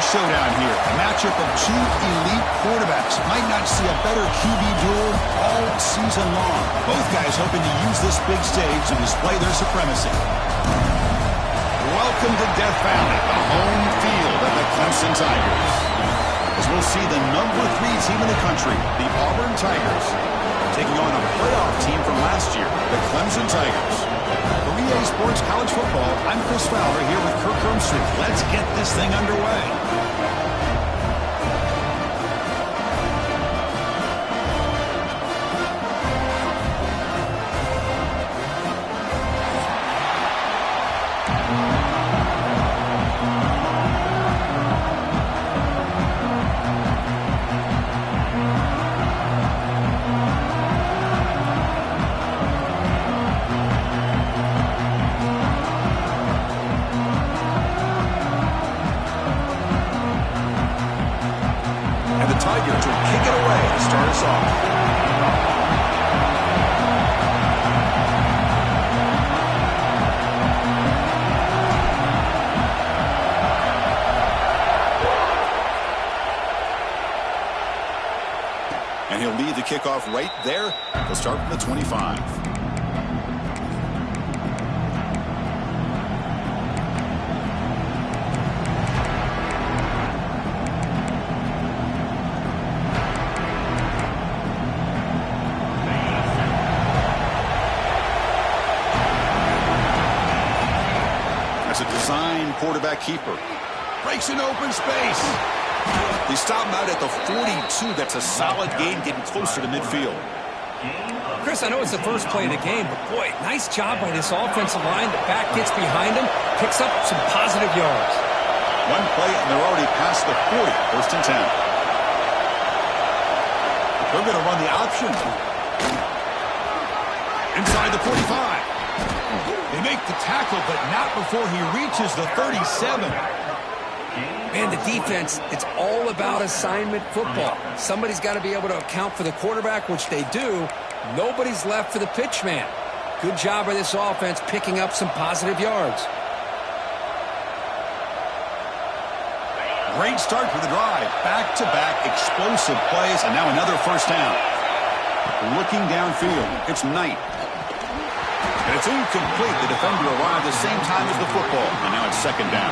showdown here. A matchup of two elite quarterbacks. Might not see a better QB duel all season long. Both guys hoping to use this big stage to display their supremacy. Welcome to Death Valley, the home field of the Clemson Tigers. As we'll see the number 3 team in the country, the Auburn Tigers, taking on a playoff team from last year, the Clemson Tigers. For EA Sports College Football, I'm Chris Fowler here with Kirk Hermstreet. Let's get this thing underway. Tigers will kick it away to start us off. And he'll lead the kickoff right there. He'll start from the 25. Quarterback keeper breaks an open space. They stop him out at the 42. That's a solid gain, getting closer to midfield. Chris, I know it's the first play of the game, but boy, nice job by this offensive line. The back gets behind him, picks up some positive yards. One play, and they're already past the 40. First and 10. They're going to run the option. Inside the 45. They make the tackle, but not before he reaches the 37. Man, the defense, it's all about assignment football. Somebody's got to be able to account for the quarterback, which they do. Nobody's left for the pitch man. Good job by this offense picking up some positive yards. Great start for the drive. Back-to-back explosive plays, and now another first down. Looking downfield, it's Knight. And it's incomplete. The defender arrived the same time as the football. And now it's second down.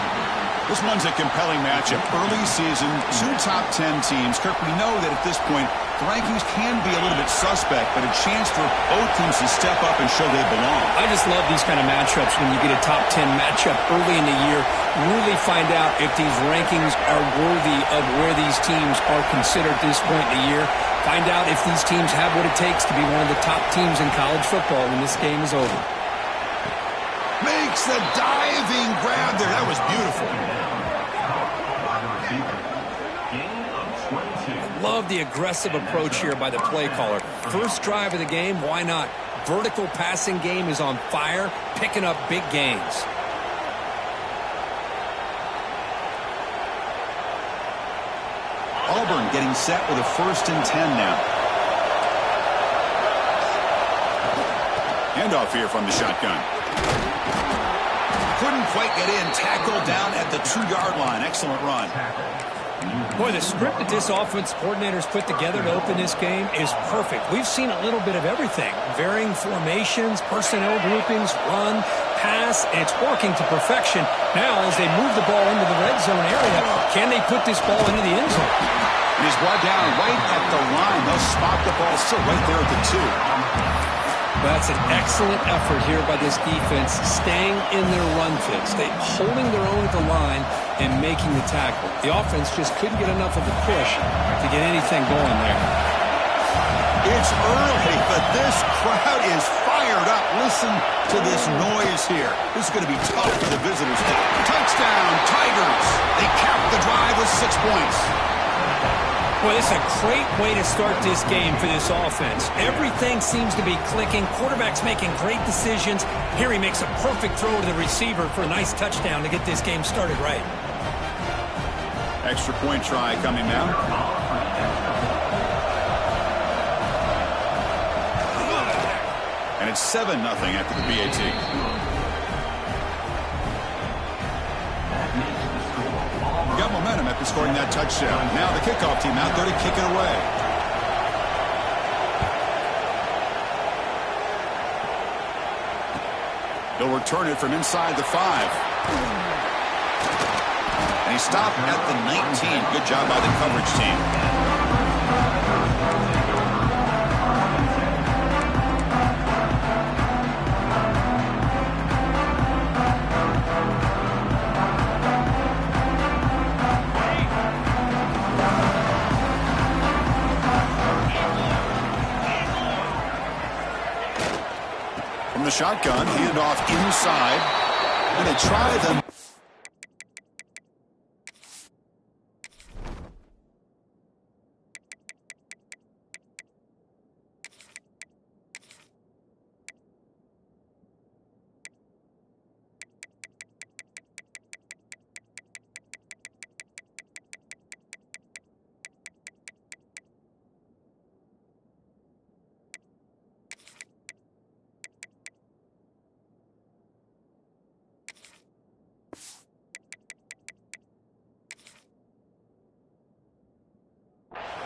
This one's a compelling matchup. Early season, 2 top 10 teams. Kirk, we know that at this point, the rankings can be a little bit suspect, but a chance for both teams to step up and show they belong. I just love these kind of matchups when you get a top 10 matchup early in the year. Really find out if these rankings are worthy of where these teams are considered at this point in the year. Find out if these teams have what it takes to be one of the top teams in college football when this game is over. Makes the diving grab there. That was beautiful. Love the aggressive approach here by the play caller. First drive of the game, why not? Vertical passing game is on fire, picking up big gains. Auburn getting set with a first and 10 now. Handoff here from the shotgun. Couldn't quite get in. Tackled down at the 2-yard line. Excellent run. Boy, the script that this offense coordinator's put together to open this game is perfect. We've seen a little bit of everything. Varying formations, personnel groupings, run, pass, and it's working to perfection. Now, as they move the ball into the red zone area, can they put this ball into the end zone? And he's brought down right at the line. They'll spot the ball still right there at the 2. That's an excellent effort here by this defense, staying in their run fits. They holding their own at the line and making the tackle. The offense just couldn't get enough of a push to get anything going there. It's early, but this crowd is fired up. Listen to this noise here. This is going to be tough for the visitors. Touchdown, Tigers. They cap the drive with 6 points. Boy, this is a great way to start this game for this offense. Everything seems to be clicking. Quarterback's making great decisions. Here he makes a perfect throw to the receiver for a nice touchdown to get this game started right. Extra point try coming now. And it's 7-0 after the PAT. Got momentum at this scoring that touchdown. Now the kickoff team out there to kick it away. They'll return it from inside the 5. And he stopped at the 19. Good job by the coverage team. From the shotgun, handoff inside. And they try them.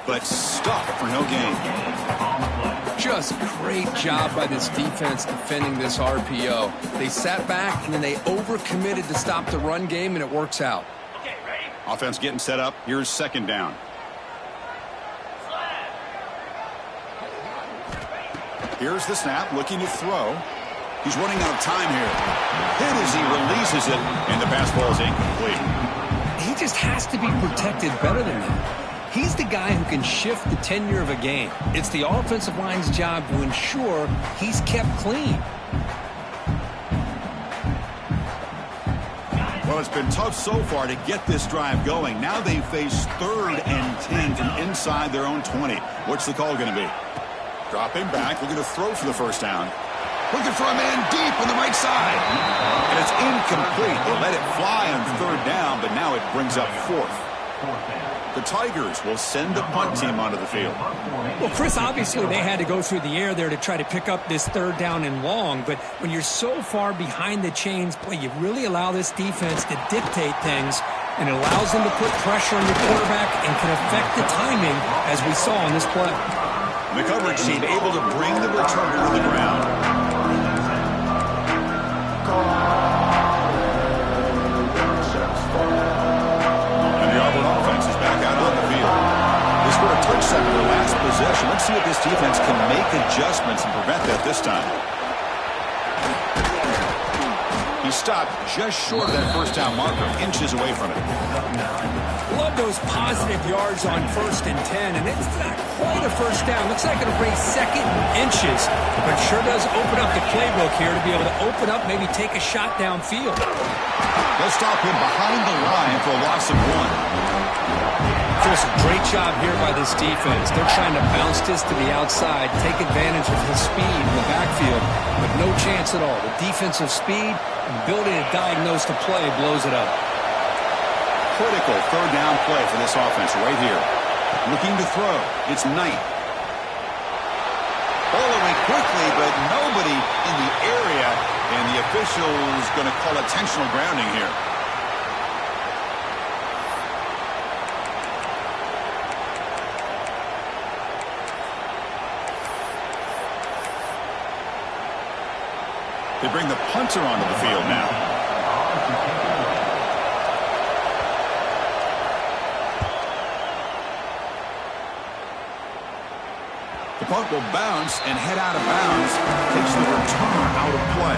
But stuck for no gain. Just great job by this defense defending this RPO. They sat back and then they overcommitted to stop the run game, and it works out. Okay, ready? Offense getting set up. Here's second down. Here's the snap, looking to throw. He's running out of time here. Hit as he releases it, and the pass ball is incomplete. He just has to be protected better than that. He's the guy who can shift the tenure of a game. It's the offensive line's job to ensure he's kept clean. Well, it's been tough so far to get this drive going. Now they face 3rd and 10 from inside their own 20. What's the call going to be? Dropping back, looking to throw for the first down. Looking for a man deep on the right side. And it's incomplete. They let it fly on 3rd down, but now it brings up 4th. The Tigers will send the punt team onto the field. Well, Chris, obviously they had to go through the air there to try to pick up this 3rd down and long, but when you're so far behind the chains, boy, you really allow this defense to dictate things, and it allows them to put pressure on your quarterback and can affect the timing, as we saw on this play. The coverage team able to bring the returner to the ground. Touchdown in their last possession. Let's see if this defense can make adjustments and prevent that this time. He stopped just short of that first down marker, inches away from it. Love those positive yards on 1st and 10, and it's not quite a first down. Looks like it'll bring 2nd inches, but sure does open up the playbook here to be able to open up, maybe take a shot downfield. They'll stop him behind the line for a loss of 1. Chris, great job here by this defense. They're trying to bounce this to the outside, take advantage of his speed in the backfield, but no chance at all. The defensive speed, ability to diagnose the play, blows it up. Critical 3rd down play for this offense right here. Looking to throw. It's Knight. Ball away quickly, but nobody in the area, and the official is going to call intentional grounding here. They bring the punter onto the field now. The punt will bounce and head out of bounds. Takes the return out of play.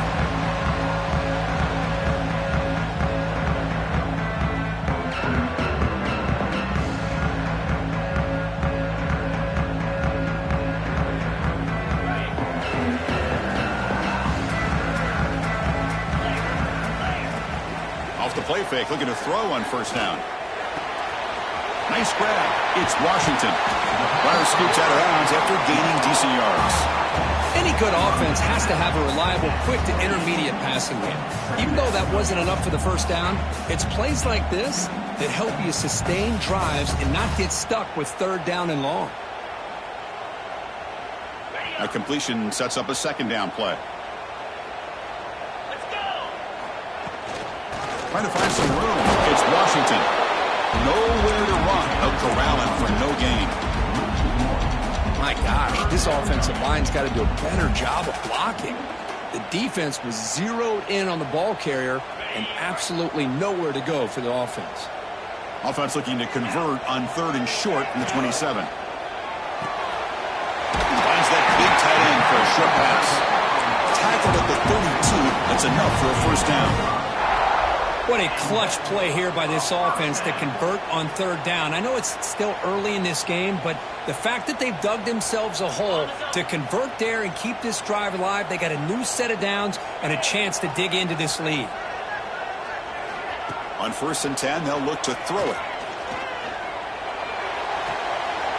Off the play fake, looking to throw on 1st down. Nice grab. It's Washington. Runner scoots out of bounds after gaining decent yards. Any good offense has to have a reliable, quick to intermediate passing game. Even though that wasn't enough for the first down, it's plays like this that help you sustain drives and not get stuck with 3rd down and long. A completion sets up a 2nd down play. Trying to find some room. It's Washington. Nowhere there to run. No corralling for no gain. My gosh, this offensive line's got to do a better job of blocking. The defense was zeroed in on the ball carrier and absolutely nowhere to go for the offense. Offense looking to convert on 3rd and short from the 27. Finds that big tight end for a short pass. Tackled at the 32. That's enough for a first down. What a clutch play here by this offense to convert on 3rd down. I know it's still early in this game, but the fact that they've dug themselves a hole to convert there and keep this drive alive, they got a new set of downs and a chance to dig into this lead. On 1st and 10, they'll look to throw it.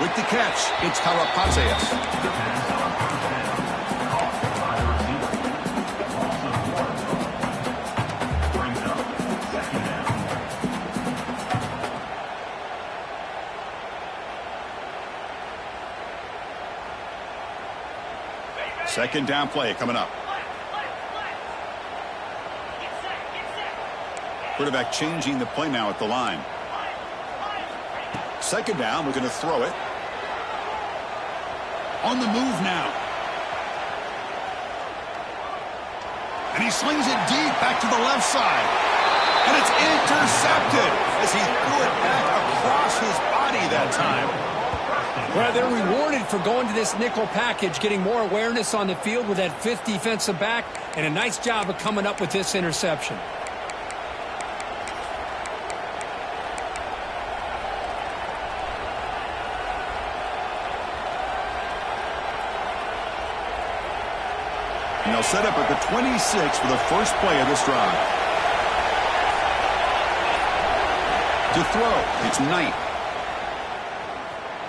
With the catch, it's Karapatsias. Second down play coming up. Quarterback changing the play now at the line. Second down, we're going to throw it. On the move now. And he slings it deep back to the left side. And it's intercepted as he threw it back across his body that time. Well, they're rewarded for going to this nickel package, getting more awareness on the field with that 5th defensive back, and a nice job of coming up with this interception. And they'll set up at the 26 for the first play of this drive. To throw, it's Knight.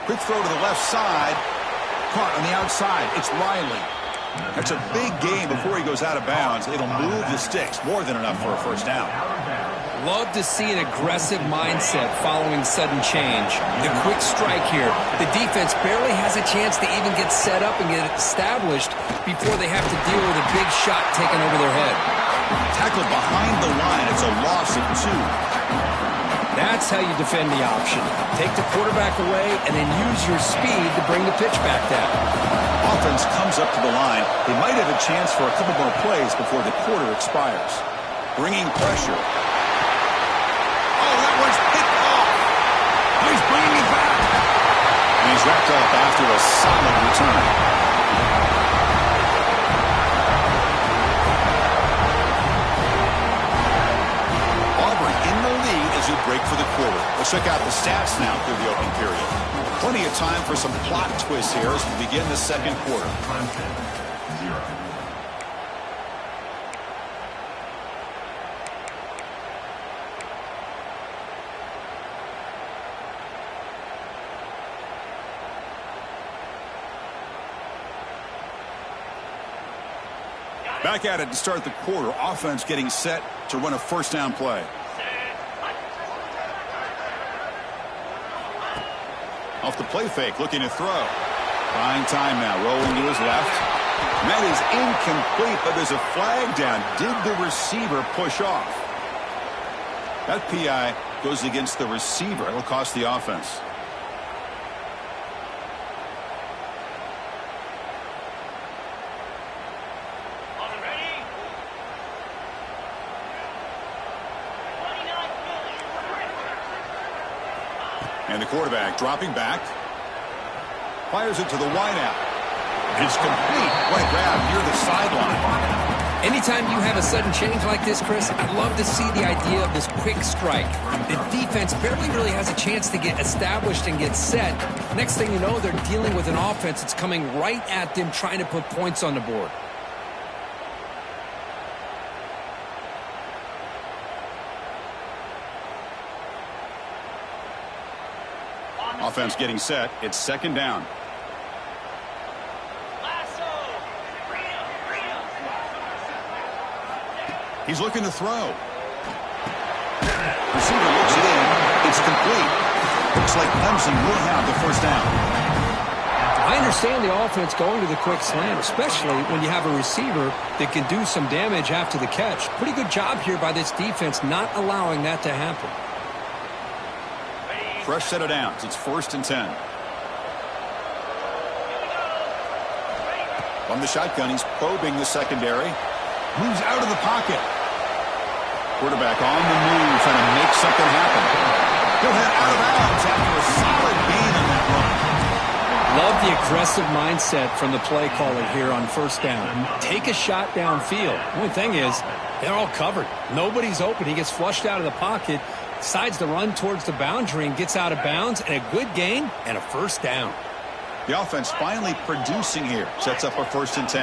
Quick throw to the left side. Caught on the outside. It's Riley. That's a big gain before he goes out of bounds. It'll move the sticks. More than enough for a first down. Love to see an aggressive mindset following sudden change. The quick strike here. The defense barely has a chance to even get set up and get established before they have to deal with a big shot taken over their head. Tackled behind the line. It's a loss of 2. That's how you defend the option. Take the quarterback away and then use your speed to bring the pitch back down. Offense comes up to the line. They might have a chance for a couple more plays before the quarter expires. Bringing pressure. Oh, that one's picked off. He's bringing it back. And he's wrapped up after a solid return. Break for the quarter. Let's check out the stats now through the opening period. Plenty of time for some plot twists here as we begin the second quarter. Back at it to start the quarter. Offense getting set to run a first down play. Off the play fake, looking to throw. Buying time now, rolling to his left. And that is incomplete, but there's a flag down. Did the receiver push off? That PI goes against the receiver. It'll cost the offense. And the quarterback dropping back. Fires it to the wideout. It's complete. What a grab near the sideline. Anytime you have a sudden change like this, Chris, I'd love to see the idea of this quick strike. The defense barely really has a chance to get established and get set. Next thing you know, they're dealing with an offense that's coming right at them, trying to put points on the board. Offense getting set. It's second down. He's looking to throw. Receiver looks it in. It's complete. Looks like Clemson will have the first down. I understand the offense going to the quick slant, especially when you have a receiver that can do some damage after the catch. Pretty good job here by this defense not allowing that to happen. Fresh set of downs. It's 1st and 10. From the shotgun, he's probing the secondary. Moves out of the pocket. Quarterback on the move, trying to make something happen. He'll head out of bounds after a solid gain on that run. Love the aggressive mindset from the play caller here on 1st down. Take a shot downfield. The only thing is, they're all covered. Nobody's open. He gets flushed out of the pocket, decides to run towards the boundary and gets out of bounds, and a good gain and a 1st down. The offense finally producing here. Sets up a 1st and 10.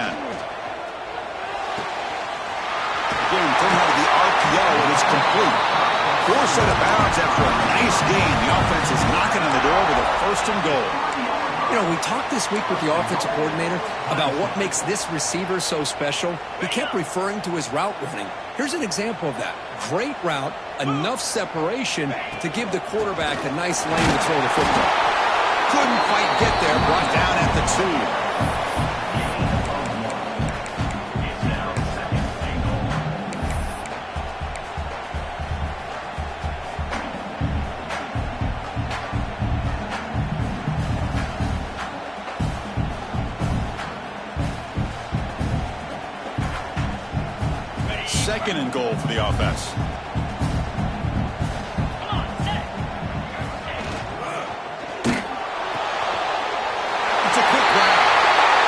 Again, thrown out of the RPO, and it's complete. 4 set of bounds after a nice gain. The offense is knocking on the door with a 1st and goal. You know, we talked this week with the offensive coordinator about what makes this receiver so special. He kept referring to his route running. Here's an example of that. Great route, enough separation to give the quarterback a nice lane to throw the football. Couldn't quite get there, brought down at the 2. Second and goal for the offense. It's a quick grab.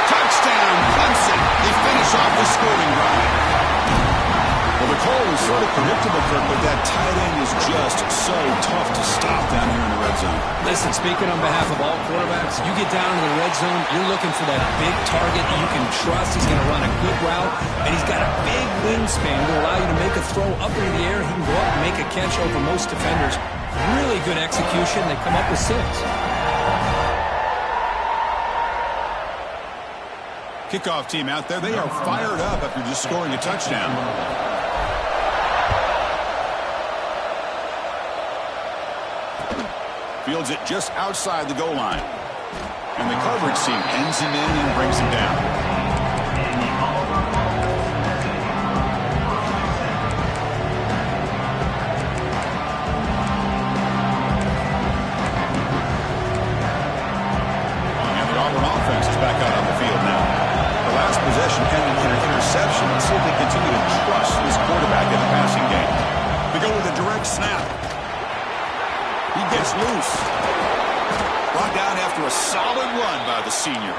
Touchdown, Clemson. They finish off the scoring drive. Well, the call was sort of predictable, Kirk, but that tight end is just so tough to stop down here in the red zone. Listen, speaking on behalf of all quarterbacks, you get down in the red zone, you're looking for that big target that you can trust. He's going to run a good route, and he's got a big wingspan to allow you to make a throw up into the air. He can go up and make a catch over most defenders. Really good execution. They come up with 6. Kickoff team out there. They are fired up after just scoring a touchdown. Fields it just outside the goal line. And the coverage team ends him in and brings him down. And the Auburn offense is back out on the field now. The last possession ended in an interception. Let's see if they continue to trust this quarterback in the passing game. They go with a direct snap. He gets loose. Brought down after a solid run by the senior.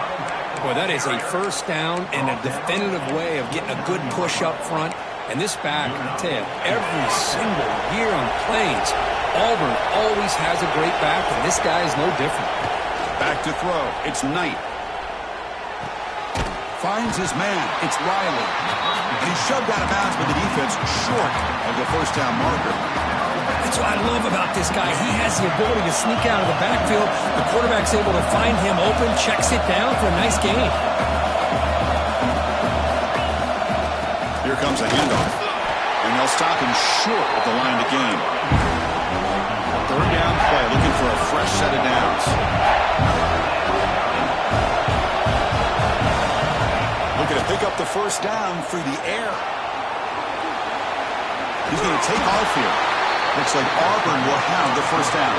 Boy, that is a 1st down and a definitive way of getting a good push up front. And this back, I tell you, every single year on plays, Auburn always has a great back, and this guy is no different. Back to throw. It's Knight. Finds his man. It's Riley. And he's shoved out of bounds by the defense short of the 1st down marker. That's what I love about this guy. He has the ability to sneak out of the backfield. The quarterback's able to find him open, checks it down for a nice gain. Here comes a handoff. And they'll stop him short of the line to gain. 3rd down play, looking for a fresh set of downs. Looking to pick up the 1st down through the air. He's going to take off here. Looks like Auburn will have the 1st down.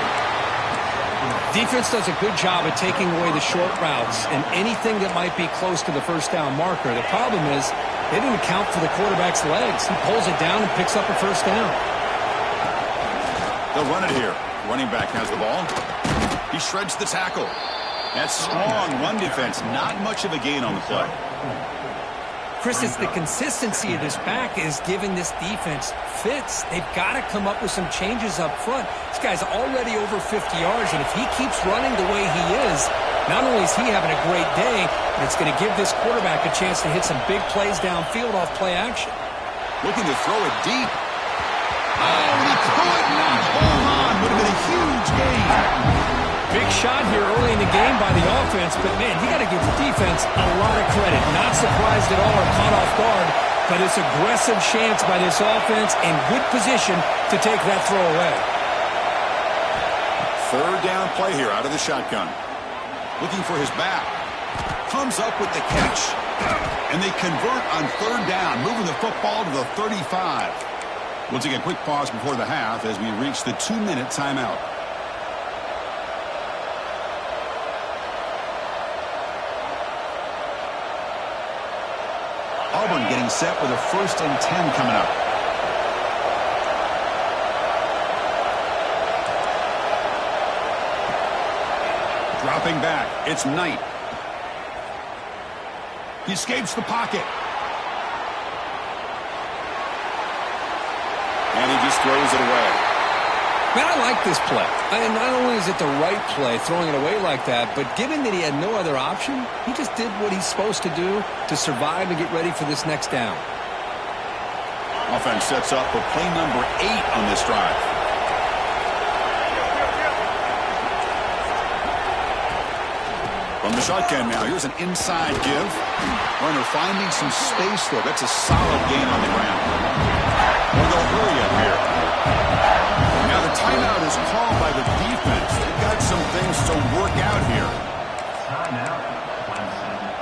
Defense does a good job of taking away the short routes and anything that might be close to the 1st down marker. The problem is they didn't account for the quarterback's legs. He pulls it down and picks up a 1st down. They'll run it here. Running back has the ball. He shreds the tackle. That's strong run defense. Not much of a gain on the play. Chris, it's the consistency of this back is giving this defense fits. They've got to come up with some changes up front. This guy's already over 50 yards, and if he keeps running the way he is, not only is he having a great day, but it's going to give this quarterback a chance to hit some big plays downfield off play action. Looking to throw it deep. Oh, he could not hold on. Would have been a huge gain. Big shot here early in the game by the offense, but, man, you got to give the defense a lot of credit. Not surprised at all or caught off guard, but it's aggressive chance by this offense in good position to take that throw away. 3rd down play here out of the shotgun. Looking for his back. Comes up with the catch. And they convert on 3rd down, moving the football to the 35. We'll take a quick pause before the half as we reach the 2-minute timeout. Auburn getting set with a 1st and 10 coming up. Dropping back, it's Knight. He escapes the pocket. And he just throws it away. Man, I like this play. And not only is it the right play, throwing it away like that, but given that he had no other option, he just did what he's supposed to do to survive and get ready for this next down. Offense sets up for play number 8 on this drive. From the shotgun now, here's an inside give. Runner finding some space there. That's a solid gain on the ground. Well, they'll hurry up here. Now the timeout is called by the defense. They've got some things to work out here. Timeout. 1 second.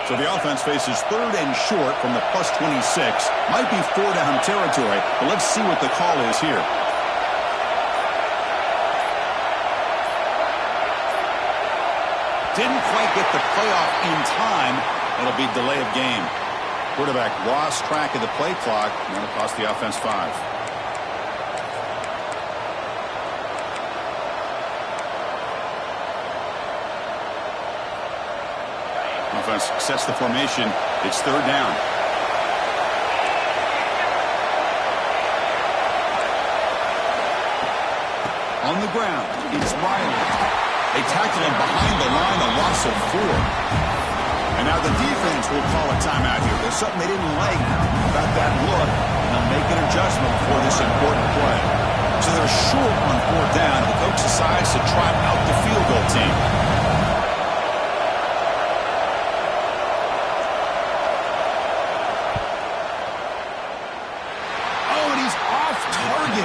So the offense faces 3rd and short from the +26. Might be 4-down territory, but let's see what the call is here. Didn't quite get the playoff in time. It'll be delay of game. Quarterback lost track of the play clock, and that'll cost the offense 5. Offense sets the formation. It's 3rd down. On the ground, it's Riley. They tackle him behind the line, a loss of 4. And now the defense will call a timeout here. There's something they didn't like about that look, and they'll make an adjustment for this important play. So they're short on 4th down, and the coach decides to trot out the field goal team.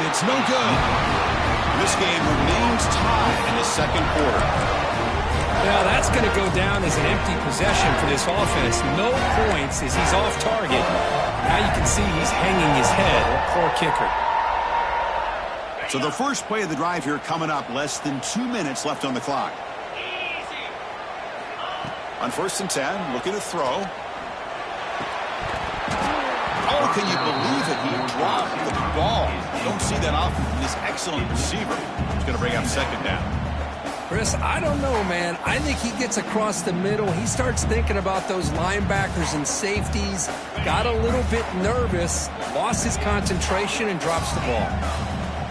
It's no good. This game remains tied in the 2nd quarter. Well, that's going to go down as an empty possession for this offense. No points as he's off target. Now you can see he's hanging his head. Poor kicker. So the first play of the drive here coming up. Less than 2 minutes left on the clock. On 1st and 10, looking to throw. Oh, can you believe it? He dropped the ball. You don't see that often from this excellent receiver. He's going to bring up 2nd down. Chris, I don't know, man. I think he gets across the middle. He starts thinking about those linebackers and safeties. Got a little bit nervous, lost his concentration, and drops the ball.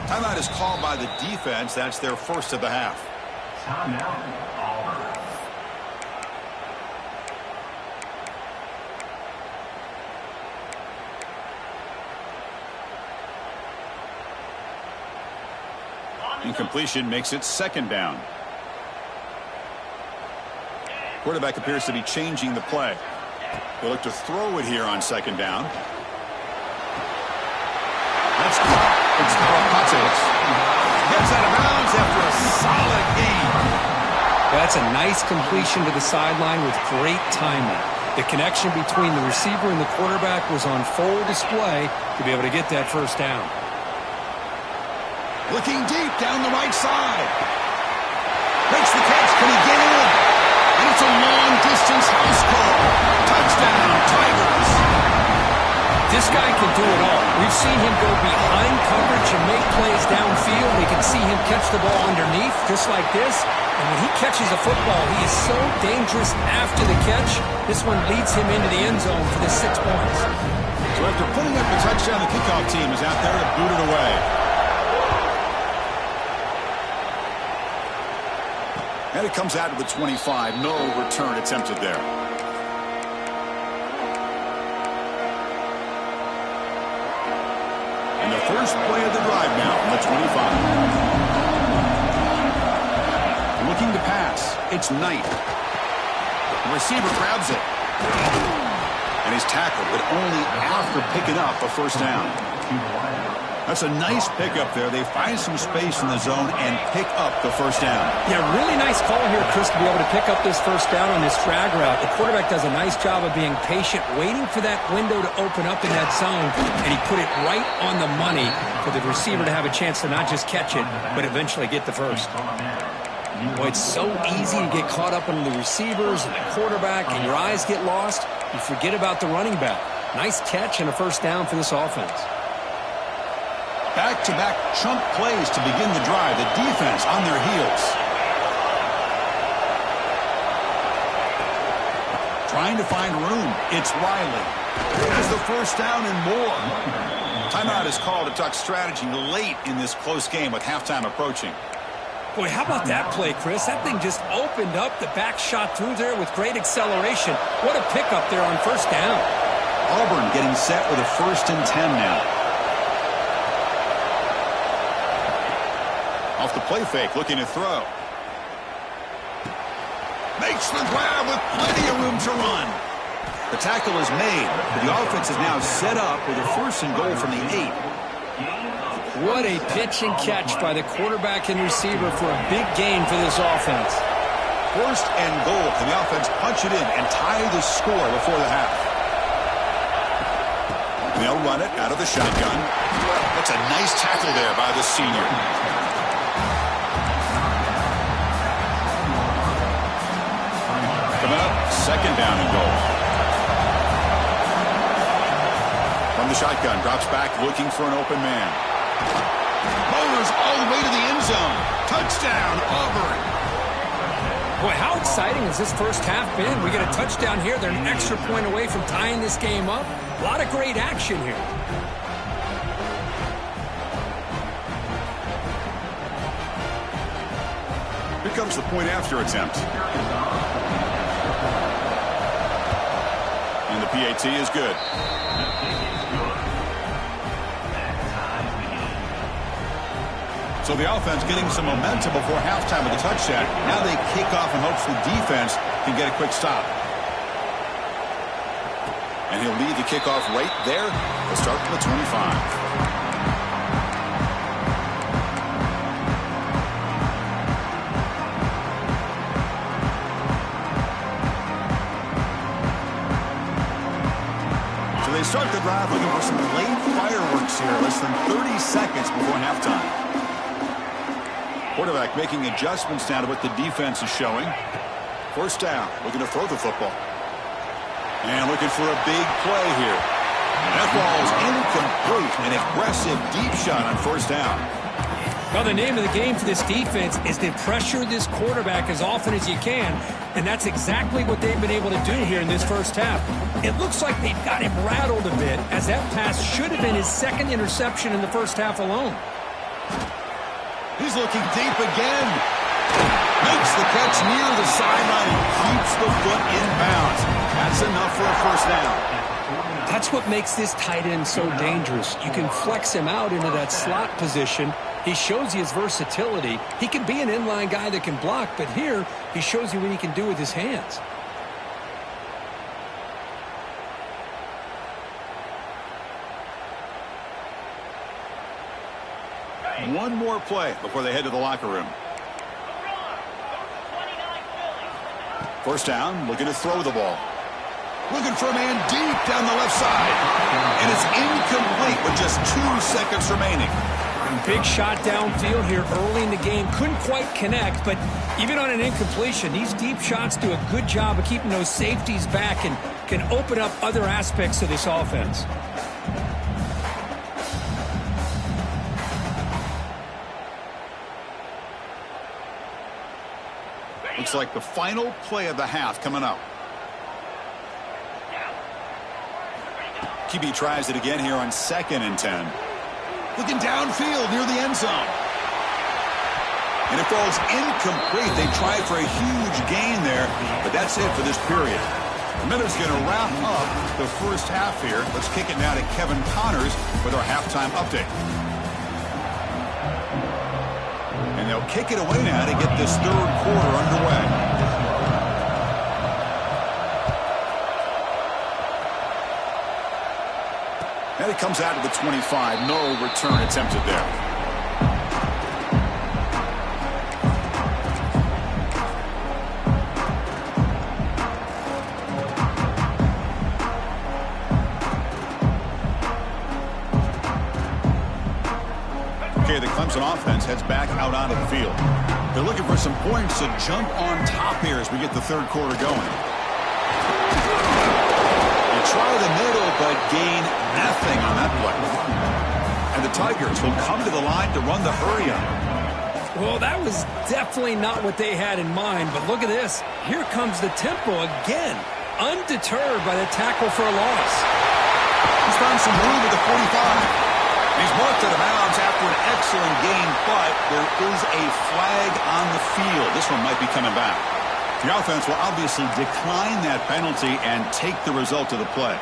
Timeout is called by the defense. That's their 1st of the half. Timeout. Auburn. Incompletion makes it 2nd down. Quarterback appears to be changing the play. They'll look to throw it here on 2nd down. That's caught. It's Karapatis. Gets out of bounds after a solid gain. That's a nice completion to the sideline with great timing. The connection between the receiver and the quarterback was on full display to be able to get that 1st down. Looking deep down the right side. Makes the catch. Can he get in? And it's a long-distance house call. Touchdown, Tigers. This guy can do it all. We've seen him go behind coverage and make plays downfield. We can see him catch the ball underneath, just like this. And when he catches a football, he is so dangerous after the catch. This one leads him into the end zone for the 6 points. So after putting up the touchdown, the kickoff team is out there to boot it away. And it comes out to the 25. No return attempted there. And the first play of the drive now on the 25. Looking to pass. It's Knight. The receiver grabs it. And he's tackled, but only after picking up a 1st down. That's a nice pickup there. They find some space in the zone and pick up the first down. Yeah, really nice call here, Chris, to be able to pick up this first down on this drag route. The quarterback does a nice job of being patient, waiting for that window to open up in that zone, and he put it right on the money for the receiver to have a chance to not just catch it, but eventually get the first. Boy, it's so easy to get caught up in the receivers and the quarterback, and your eyes get lost. You forget about the running back. Nice catch and a first down for this offense. Back-to-back chunk plays to begin the drive. The defense on their heels. Trying to find room. It's Riley. Has the first down and more. Timeout is called to talk strategy late in this close game with halftime approaching. Boy, how about that play, Chris? That thing just opened up. The back shot through there with great acceleration. What a pickup there on first down. Auburn getting set with a 1st and 10 now. Off the play fake, looking to throw. Makes the grab with plenty of room to run. The tackle is made, but the offense is now set up with a 1st and goal from the 8. What a pitch and catch by the quarterback and receiver for a big gain for this offense. 1st and goal. Can the offense punch it in and tie the score before the half? And they'll run it out of the shotgun. That's a nice tackle there by the senior. Coming up, 2nd down and goal. From the shotgun, drops back looking for an open man. Motors all the way to the end zone. Touchdown, Auburn. Boy, how exciting has this first half been? We get a touchdown here. They're an extra point away from tying this game up. A lot of great action here. Here comes the point after attempt. And the PAT is good. So the offense getting some momentum before halftime with a touchdown. Now they kick off in hopes the defense can get a quick stop. And he'll lead the kickoff right there. They'll start from the 25. So they start the drive looking for some late fireworks here. Less than 30 seconds before halftime. Quarterback making adjustments now to what the defense is showing. 1st down, looking to throw the football. And looking for a big play here. That ball's incomplete. An aggressive deep shot on 1st down. Well, the name of the game for this defense is to pressure this quarterback as often as you can, and that's exactly what they've been able to do here in this first half. It looks like they've got him rattled a bit, as that pass should have been his 2nd interception in the first half alone. He's looking deep again. Makes the catch near the sideline and keeps the foot in bounds. That's enough for a 1st down. That's what makes this tight end so dangerous. You can flex him out into that slot position. He shows you his versatility. He can be an inline guy that can block, but here he shows you what he can do with his hands. One more play before they head to the locker room. 1st down, looking to throw the ball. Looking for a man deep down the left side. And it's incomplete with just 2 seconds remaining. Big shot downfield here early in the game. Couldn't quite connect, but even on an incompletion, these deep shots do a good job of keeping those safeties back and can open up other aspects of this offense. Looks like the final play of the half coming up. QB tries it again here on 2nd and 10. Looking downfield near the end zone. And it falls incomplete. They tried for a huge gain there, but that's it for this period. The Minnows going to wrap up the first half here. Let's kick it now to Kevin Connors with our halftime update. And they'll kick it away now to get this 3rd quarter underway. And it comes out to the 25. No return attempted there. Okay, the Clemson offense heads back out onto the field. They're looking for some points to jump on top here as we get the third quarter going. They try the middle, but gain nothing on that play. And the Tigers will come to the line to run the hurry up. Well, that was definitely not what they had in mind, but look at this. Here comes the tempo again, undeterred by the tackle for a loss. He's found some room at the 45. He's marked out of bounds after an excellent gain, but there is a flag on the field. This one might be coming back. The offense will obviously decline that penalty and take the result of the play.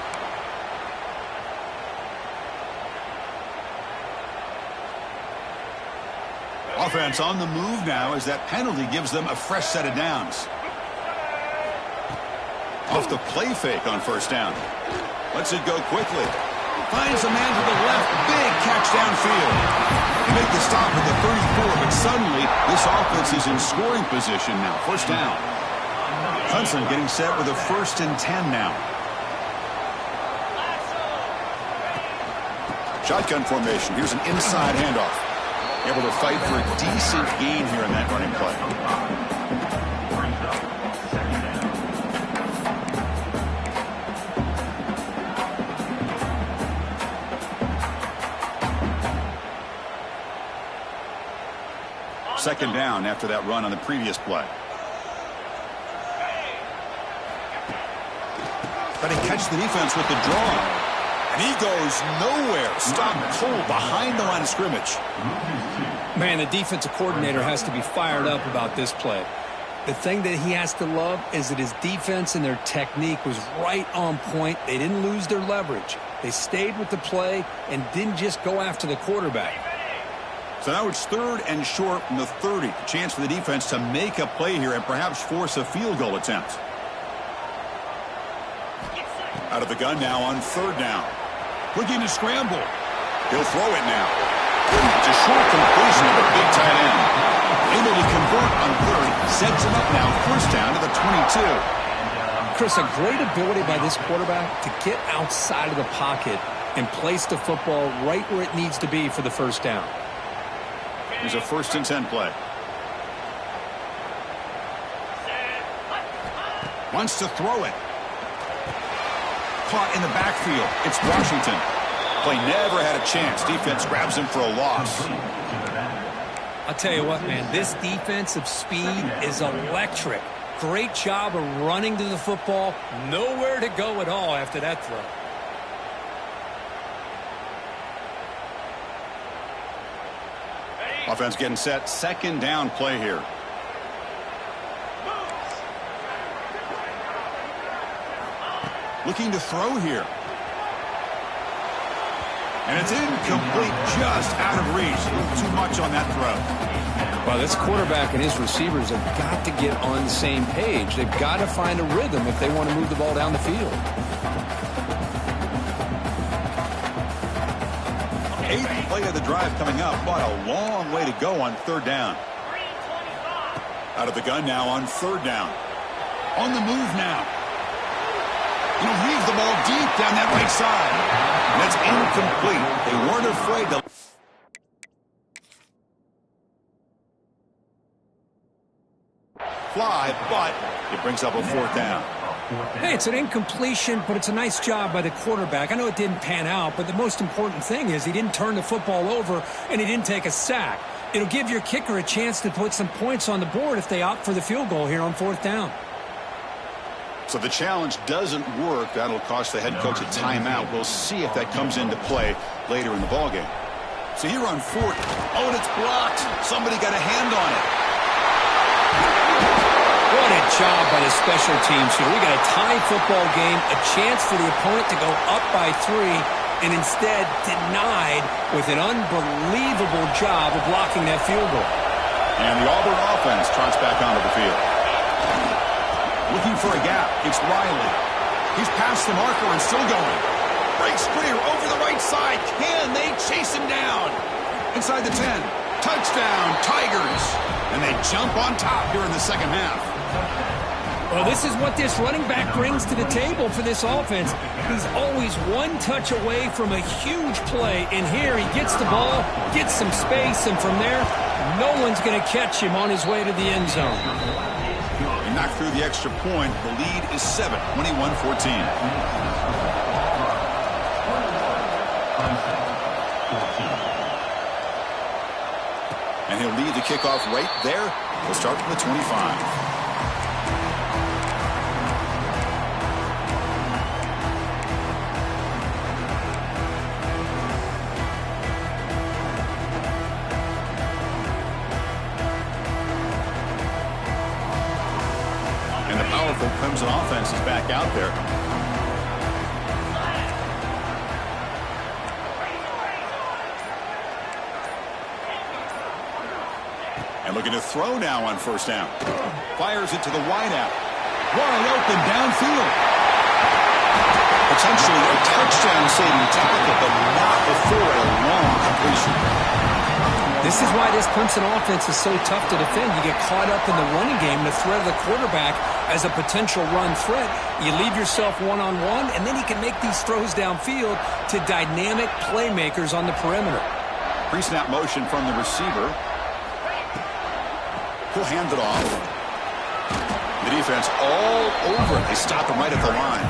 Offense on the move now as that penalty gives them a fresh set of downs. Off the play fake on first down. Lets it go quickly. Finds a man to the left. Big catch downfield. They make the stop at the 34, but suddenly this offense is in scoring position now. First down. Clemson getting set with a 1st and 10 now. Shotgun formation. Here's an inside handoff. Able to fight for a decent gain here in that running play. Second down after that run on the previous play. But he catches the defense with the draw. And he goes nowhere. Stop cold behind the line of scrimmage. Man, the defensive coordinator has to be fired up about this play. The thing that he has to love is that his defense and their technique was right on point. They didn't lose their leverage. They stayed with the play and didn't just go after the quarterback. So now it's 3rd and short from the 30. Chance for the defense to make a play here and perhaps force a field goal attempt. Out of the gun now on 3rd down. Looking to scramble. He'll throw it now. It's a short completion of a big tight end. Able to convert on 3rd. Sets him up now. First down to the 22. Chris, a great ability by this quarterback to get outside of the pocket and place the football right where it needs to be for the first down. Here's a 1st and 10 play. Wants to throw it. Caught in the backfield. It's Washington. Play never had a chance. Defense grabs him for a loss. I'll tell you what, man. This defensive speed is electric. Great job of running to the football. Nowhere to go at all after that throw. Offense getting set. Second down play here. Looking to throw here. And it's incomplete, just out of reach. A little too much on that throw. Well, this quarterback and his receivers have got to get on the same page. They've got to find a rhythm if they want to move the ball down the field. 8th play of the drive coming up, but a long way to go on 3rd down. Out of the gun now on 3rd down. On the move now. He'll leave the ball deep down that right side. And that's incomplete. They weren't afraid to fly, but it brings up a 4th down. Hey, it's an incompletion, but it's a nice job by the quarterback. I know it didn't pan out, but the most important thing is he didn't turn the football over and he didn't take a sack. It'll give your kicker a chance to put some points on the board if they opt for the field goal here on 4th down. So the challenge doesn't work. That'll cost the head coach a timeout. We'll see if that comes into play later in the ballgame. So here on 4th. Oh, and it's blocked. Somebody got a hand on it. What a job by the special teams here. We got a tie football game, a chance for the opponent to go up by 3, and instead denied with an unbelievable job of blocking that field goal. And the Auburn offense trots back onto the field. Looking for a gap. It's Riley. He's past the marker and still going. breaks free over the right side. Can they chase him down? Inside the 10. Touchdown, Tigers. And they jump on top here in the second half. Well, this is what this running back brings to the table for this offense. He's always one touch away from a huge play. And here he gets the ball, gets some space, and from there, no one's going to catch him on his way to the end zone. He knocked through the extra point. The lead is 7, 21-14. And he'll lead the kickoff right there. He'll start from the 25. And the powerful Crimson offense is back out there. And looking to throw now on first down. Fires it to the wideout. Wide open downfield. Potentially a touchdown-saving tackle, but not before a long completion. This is why this Clemson offense is so tough to defend. You get caught up in the running game, the threat of the quarterback as a potential run threat. You leave yourself one-on-one, and then he can make these throws downfield to dynamic playmakers on the perimeter. Pre-snap motion from the receiver. He'll hand it off. The defense all over it. They stop him right at the line.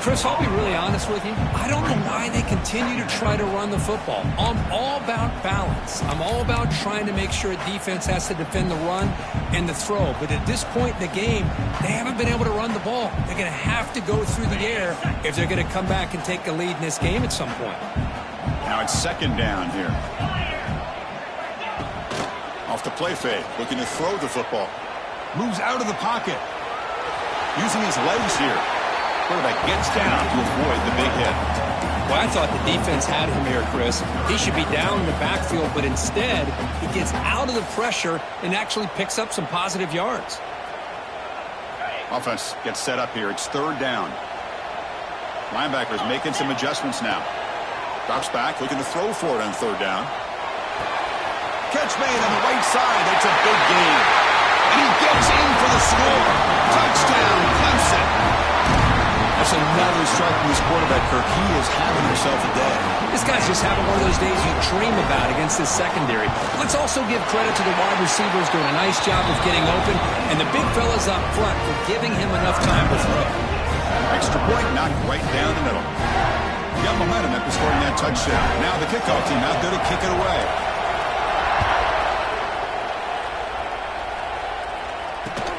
Chris, I'll be really honest with you. I don't know why they continue to try to run the football. I'm all about balance. I'm all about trying to make sure a defense has to defend the run and the throw. But at this point in the game, they haven't been able to run the ball. They're going to have to go through the air if they're going to come back and take a lead in this game at some point. Now it's second down here. Off the play fake, looking to throw the football. Moves out of the pocket. Using his legs here. Quarterback gets down to avoid the big hit. Well, I thought the defense had him here, Chris. He should be down in the backfield, but instead, he gets out of the pressure and actually picks up some positive yards. Offense gets set up here. It's third down. Linebackers making some adjustments now. Drops back, looking to throw for it on third down. Catch made on the right side. That's a big gain. And he gets in for the score. Touchdown, Clemson. That's another strike from his quarterback, Kirk. He is having himself a day. This guy's just having one of those days you dream about against this secondary. Let's also give credit to the wide receivers doing a nice job of getting open, and the big fellas up front for giving him enough time to throw. Extra point knocked right down the middle. Got momentum after scoring that touchdown. Now the kickoff team out there to kick it away.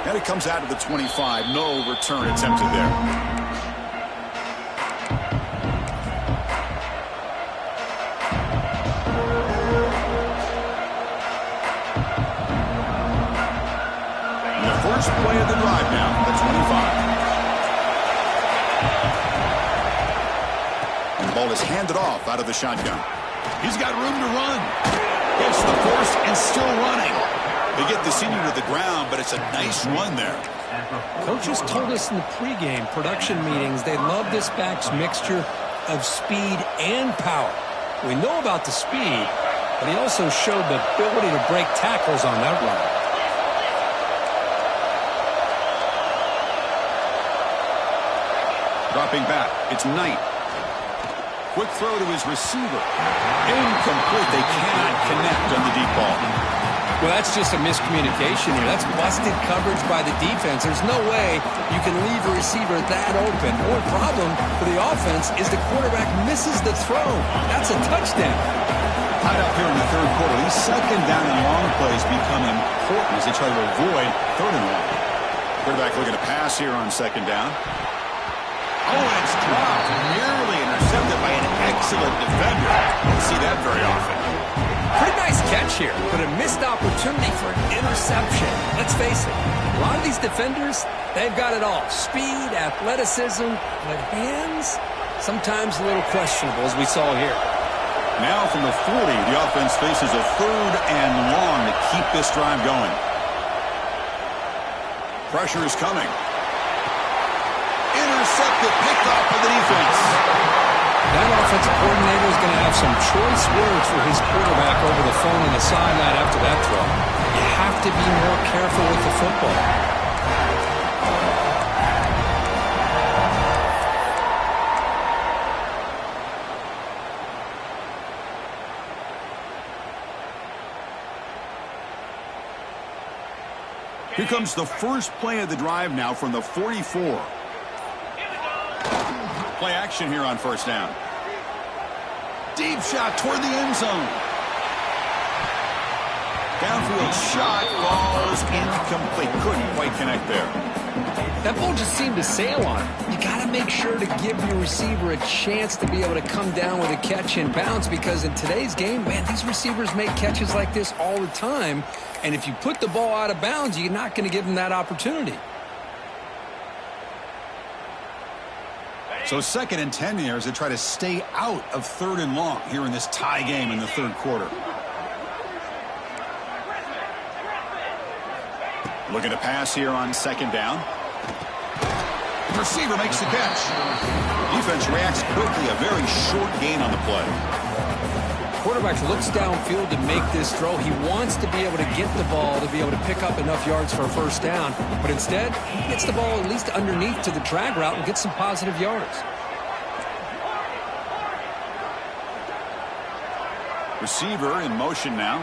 And it comes out of the 25. No return attempted there. First play of the drive now, the 25. And the ball is handed off out of the shotgun. He's got room to run. Gets the first and still running. They get the senior to the ground, but it's a nice run there. Coaches told us in the pregame production meetings they love this back's mixture of speed and power. We know about the speed, but he also showed the ability to break tackles on that run. Dropping back, it's Knight. Quick throw to his receiver. Incomplete. They cannot connect on the deep ball. Well, that's just a miscommunication here. That's busted coverage by the defense. There's no way you can leave a receiver that open. More problem for the offense is the quarterback misses the throw. That's a touchdown. Tied up here in the third quarter. These second down and long plays become important as they try to avoid third and long. Quarterback looking to pass here on second down. Oh, and it's dropped. Nearly intercepted by an excellent defender. Don't see that very often. Pretty nice catch here, but a missed opportunity for an interception. Let's face it, a lot of these defenders, they've got it all. Speed, athleticism, but hands, sometimes a little questionable, as we saw here. Now from the 40, the offense faces a third and long to keep this drive going. Pressure is coming. Intercepted, picked off by the defense. That offensive coordinator is going to have some choice words for his quarterback over the phone on the sideline after that throw. You have to be more careful with the football. Here comes the first play of the drive now from the 44. Play action here on first down. Deep shot toward the end zone. Downfield shot falls incomplete. Couldn't quite connect there. That ball just seemed to sail on him. You got to make sure to give your receiver a chance to be able to come down with a catch and bounce, because in today's game, man, these receivers make catches like this all the time. And if you put the ball out of bounds, you're not going to give them that opportunity. So 2nd and 10 here as they try to stay out of 3rd and long here in this tie game in the 3rd quarter. Looking to pass here on 2nd down. The receiver makes the catch. Defense reacts quickly. A very short gain on the play. Quarterback looks downfield to make this throw. He wants to be able to get the ball to be able to pick up enough yards for a first down. But instead, he gets the ball at least underneath to the drag route and gets some positive yards. Receiver in motion now.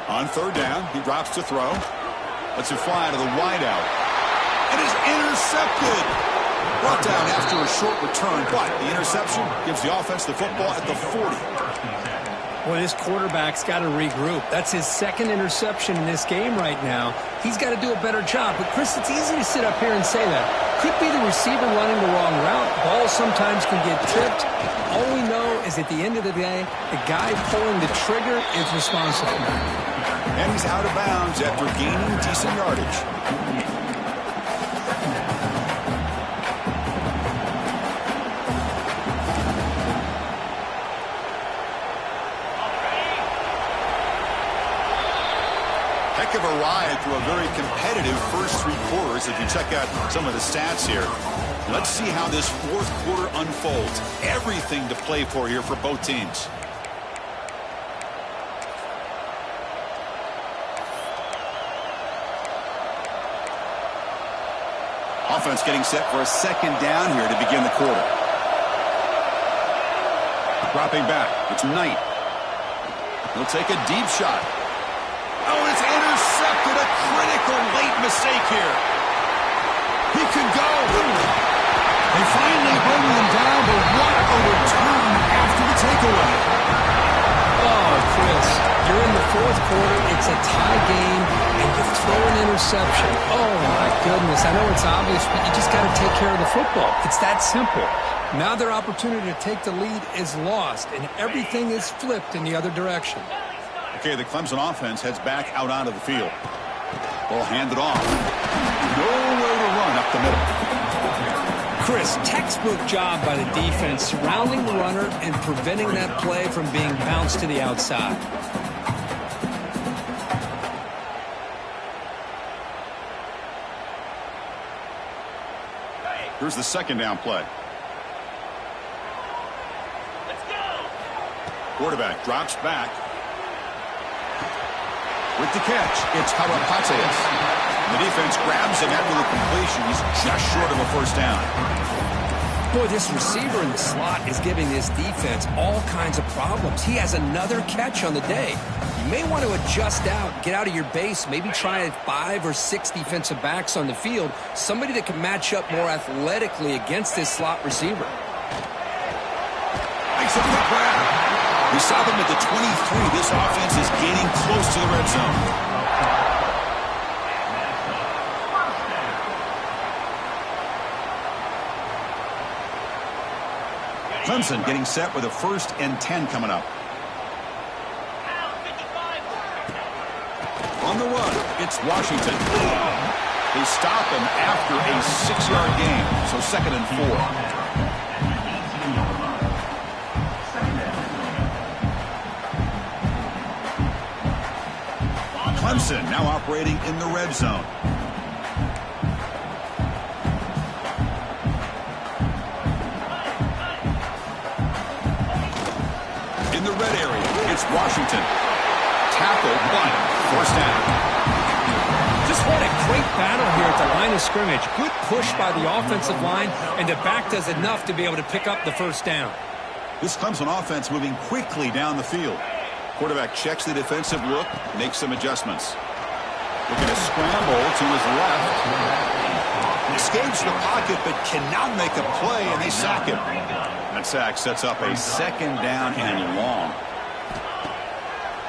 On 3rd down, he drops to throw. Lets it fly to the wideout. It is intercepted. Brought down after a short return, but the interception gives the offense the football at the 40. Boy, this quarterback's got to regroup. That's his 2nd interception in this game right now. He's got to do a better job. But, Chris, it's easy to sit up here and say that. Could be the receiver running the wrong route. Balls sometimes can get tripped. All we know is at the end of the day, the guy pulling the trigger is responsible. And he's out of bounds after gaining decent yardage. Heck of a ride through a very competitive first 3 quarters if you check out some of the stats here. Let's see how this 4th quarter unfolds. Everything to play for here for both teams. Offense getting set for a 2nd down here to begin the quarter. Dropping back. It's Knight. He'll take a deep shot. Oh, it's intercepted. A critical late mistake here. He could go. They finally bring him down, but what a return after the takeaway. Oh, Chris, you're in the 4th quarter. It's a tie game, and you throw an interception. Oh, my goodness. I know it's obvious, but you just got to take care of the football. It's that simple. Now their opportunity to take the lead is lost, and everything is flipped in the other direction. Okay, the Clemson offense heads back out onto the field. Ball handed off. Nowhere to run up the middle. Chris, textbook job by the defense surrounding the runner and preventing that play from being bounced to the outside. Here's the 2nd down play. Quarterback drops back. With the catch, it's Harapateas. The defense grabs him after the completion. He's just short of a first down. Boy, this receiver in the slot is giving this defense all kinds of problems. He has another catch on the day. You may want to adjust out, get out of your base, maybe try 5 or 6 defensive backs on the field, somebody that can match up more athletically against this slot receiver. Makes a quick grab. We saw them at the 23. This offense is getting close to the red zone. Clemson getting set with a 1st and 10 coming up. On the run, it's Washington. They stop him after a 6-yard gain, so 2nd and 4. Clemson now operating in the red zone. in the red area. It's Washington. Tackle, but first down. Just what a great battle here at the line of scrimmage. Good push by the offensive line, and the back does enough to be able to pick up the first down. This Clemson offense moving quickly down the field. Quarterback checks the defensive look, makes some adjustments. Looking to scramble to his left. Escapes the pocket, but cannot make a play, and they sack him. That sack sets up a second down and long.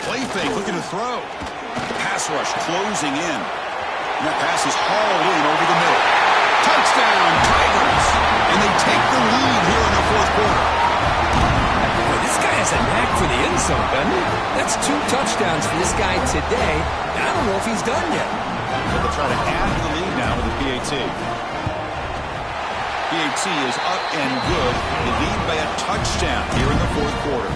Play fake, looking to throw. Pass rush closing in. And that pass is hauled in over the middle. Touchdown, Tigers! And they take the lead here in the fourth quarter. Boy, this guy has a knack for the end zone, doesn't he? That's 2 touchdowns for this guy today. I don't know if he's done yet. But they'll try to add to the lead now with the PAT. PAT is up and good. They lead by a touchdown here in the fourth quarter.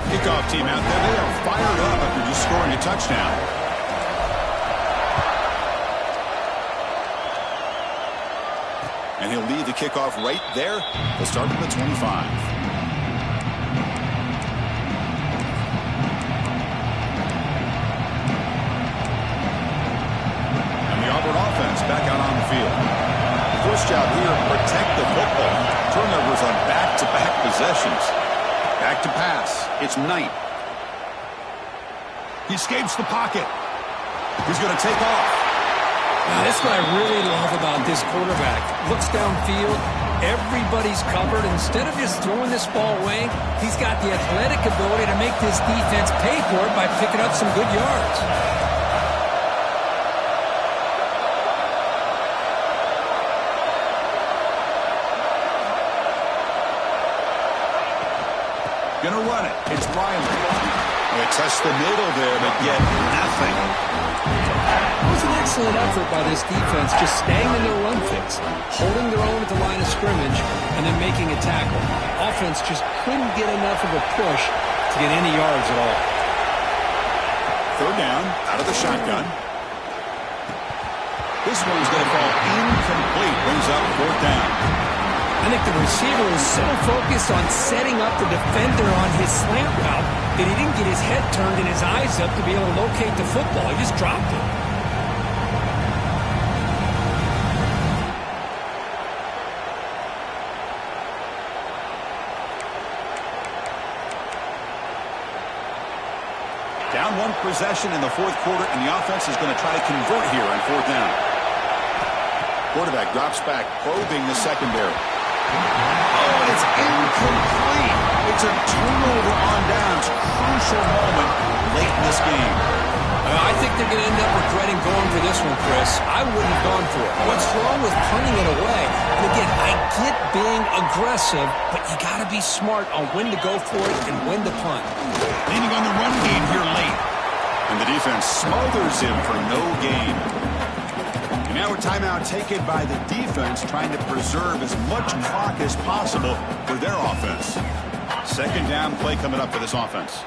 Kickoff team out there. They are fired up after just scoring a touchdown. And he'll lead the kickoff right there. They'll start from the 25. And the Auburn offense back out on the field. First job here, protect the football. Turnovers on back-to-back possessions. Back to pass. It's Knight. He escapes the pocket. He's going to take off. Now, that's what I really love about this quarterback. Looks downfield. Everybody's covered. Instead of just throwing this ball away, he's got the athletic ability to make this defense pay for it by picking up some good yards. Gonna run it. It's Riley. They touched the middle there, but yet nothing. It was an excellent effort by this defense, just staying in their run fix, holding their own at the line of scrimmage, and then making a tackle. Offense just couldn't get enough of a push to get any yards at all. Third down, out of the shotgun. This one's going to fall incomplete. Brings up fourth down. I think the receiver was so focused on setting up the defender on his slant route that he didn't get his head turned and his eyes up to be able to locate the football. He just dropped it. Down one possession in the fourth quarter, and the offense is going to try to convert here on fourth down. Quarterback drops back, probing the secondary. Oh, and it's incomplete. It's a turnover on downs. Crucial moment late in this game. I think they're going to end up regretting going for this one, Chris. I wouldn't have gone for it. What's wrong with punting it away? And again, I get being aggressive, but you got to be smart on when to go for it and when to punt. Leaning on the run game here late. And the defense smothers him for no gain. And now a timeout taken by the defense, trying to preserve as much clock as possible for their offense. Second down play coming up for this offense.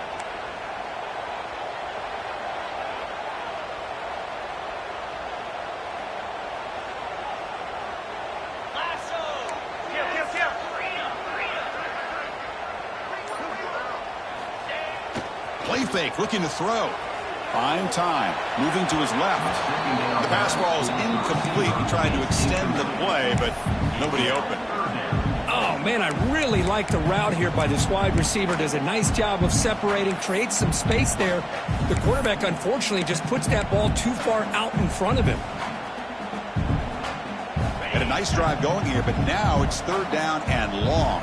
Play fake, looking to throw. Fine time, moving to his left. The pass ball is incomplete. He tried to extend the play, but nobody open. Oh, man, I really like the route here by this wide receiver. Does a nice job of separating, creates some space there. The quarterback, unfortunately, just puts that ball too far out in front of him. Had a nice drive going here, but now it's third down and long.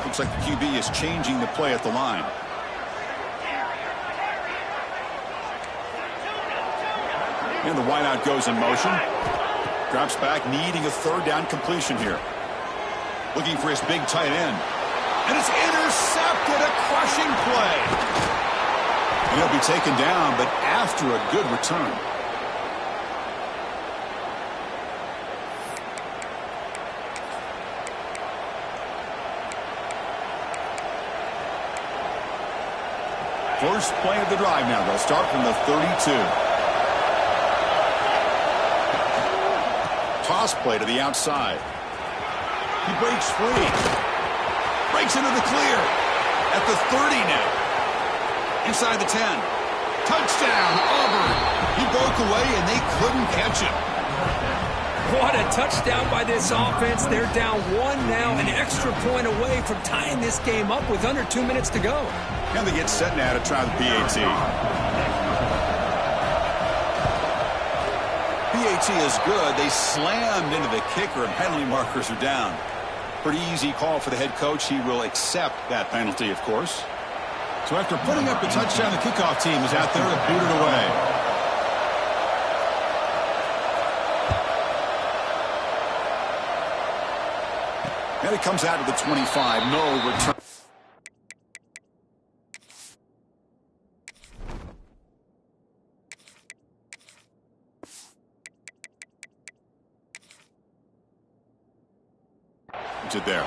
Looks like the QB is changing the play at the line. And the wideout goes in motion. Drops back, needing a third down completion here. Looking for his big tight end. And it's intercepted, a crushing play. And he'll be taken down, but after a good return. First play of the drive now. They'll start from the 32. Toss play to the outside. He breaks free. Breaks into the clear. At the 30 now. Inside the 10. Touchdown, Auburn. He broke away, and they couldn't catch him. What a touchdown by this offense. They're down 1 now, an extra point away from tying this game up with under 2 minutes to go. And they get set now to try the PAT. PAT is good. They slammed into the kicker, and penalty markers are down. Pretty easy call for the head coach. He will accept that penalty, of course. So after putting up the touchdown, the kickoff team is out there to boot it away. And it comes out to the 25. No return. It there.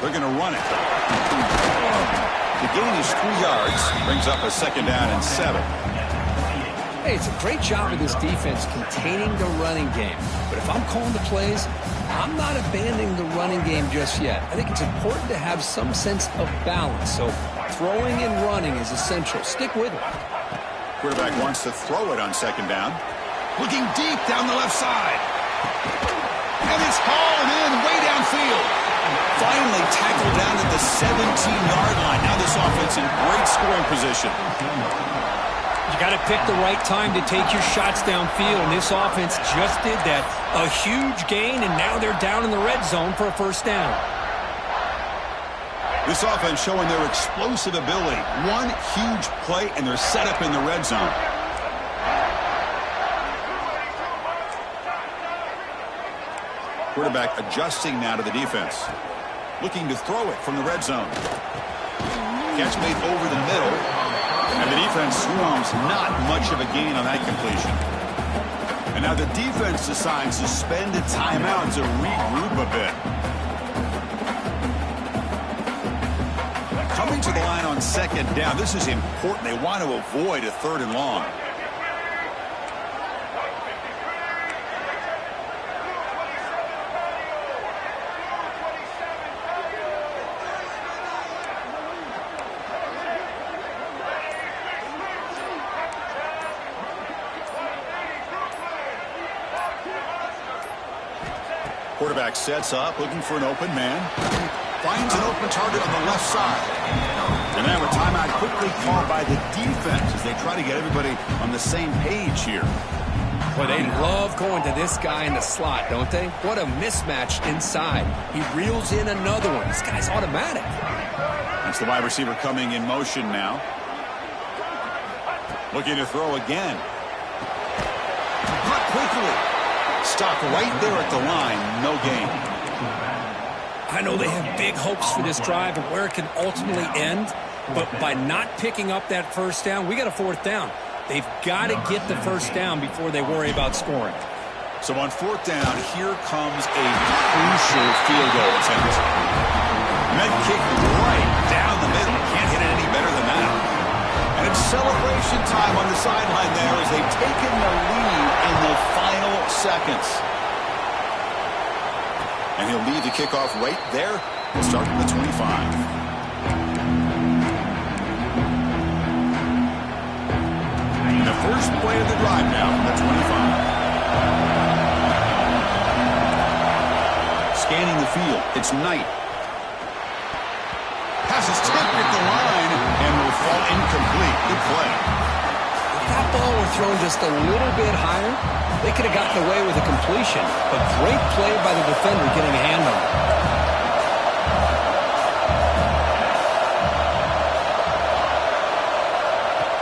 They're going to run it. The gain is 3 yards. Brings up a 2nd down and 7. Hey, it's a great job of this defense containing the running game. But if I'm calling the plays, I'm not abandoning the running game just yet. I think it's important to have some sense of balance. So throwing and running is essential. Stick with it. Quarterback wants to throw it on 2nd down. Looking deep down the left side. And it's hauled in way downfield. Finally tackled down at the 17-yard line. Now this offense in great scoring position. You got to pick the right time to take your shots downfield, and this offense just did that. A huge gain, and now they're down in the red zone for a 1st down. This offense showing their explosive ability. One huge play, and they're set up in the red zone. Quarterback adjusting now to the defense. Looking to throw it from the red zone. Catch made over the middle. And the defense swarms. Not much of a gain on that completion. And now the defense decides to spend a timeout to regroup a bit. Coming to the line on 2nd down. This is important. They want to avoid a 3rd and long. Quarterback sets up, looking for an open man. Finds an open target on the left side. And now a timeout quickly called by the defense as they try to get everybody on the same page here. Boy, they love going to this guy in the slot, don't they? What a mismatch inside. He reels in another one. This guy's automatic. That's the wide receiver coming in motion now. Looking to throw again. Cut quickly. Stopped right there at the line. No gain. I know they have big hopes for this drive and where it can ultimately end, but by not picking up that 1st down, we got a 4th down. They've got to get the 1st down before they worry about scoring. So on 4th down, here comes a crucial field goal attempt. Med kick right down the middle. Can't hit it any better than that. And it's celebration time on the sideline there as they've taken the lead in the final seconds. And he'll lead the kickoff right there. We'll start at the 25. The first play of the drive now from the 25. Scanning the field. It's Knight. Pass is tipped at the line and will fall incomplete. Good play. If that ball were thrown just a little bit higher, they could have gotten away with a completion. But great play by the defender getting a hand on it.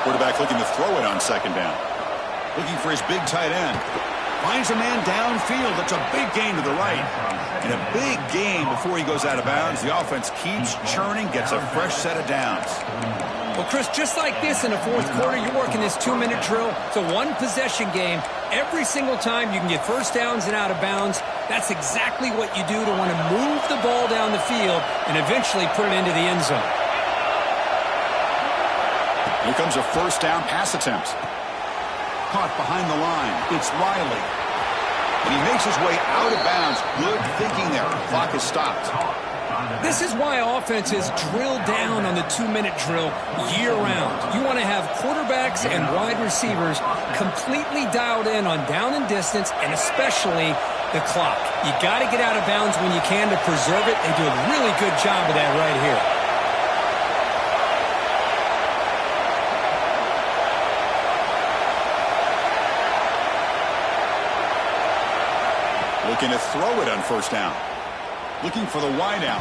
Quarterback looking to throw it on 2nd down. Looking for his big tight end. Finds a man downfield. That's a big gain to the right. And a big gain before he goes out of bounds. The offense keeps churning, gets a fresh set of downs. Well, Chris, just like this in the fourth quarter, you're working this 2-minute drill. It's a one-possession game. Every single time you can get first downs and out of bounds, that's exactly what you do to want to move the ball down the field and eventually put it into the end zone. Here comes a first down pass attempt. Caught behind the line. It's Riley. And he makes his way out of bounds. Good thinking there. The clock is stopped. This is why offenses drill down on the 2-minute drill year-round. You want to have quarterbacks and wide receivers completely dialed in on down and distance, and especially the clock. You got to get out of bounds when you can to preserve it. They do a really good job of that right here. Looking to throw it on first down. Looking for the wideout.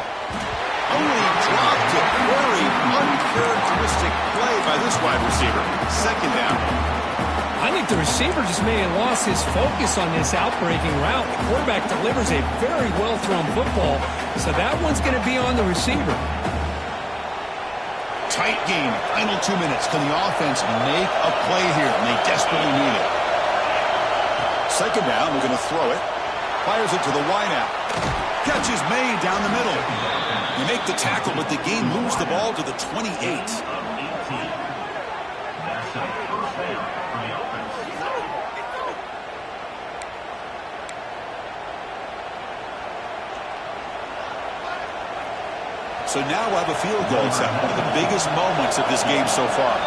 Only dropped it. Very uncharacteristic play by this wide receiver. Second down. I think the receiver just may have lost his focus on this outbreaking route. The quarterback delivers a very well-thrown football, so that one's going to be on the receiver. Tight game. Final 2 minutes. Can the offense make a play here? And they desperately need it. Second down. We're going to throw it. Fires it to the wideout. Catch is made down the middle. You make the tackle, but the gain moves the ball to the 28. So now we'll have a field goal attempt, one of the biggest moments of this game so far.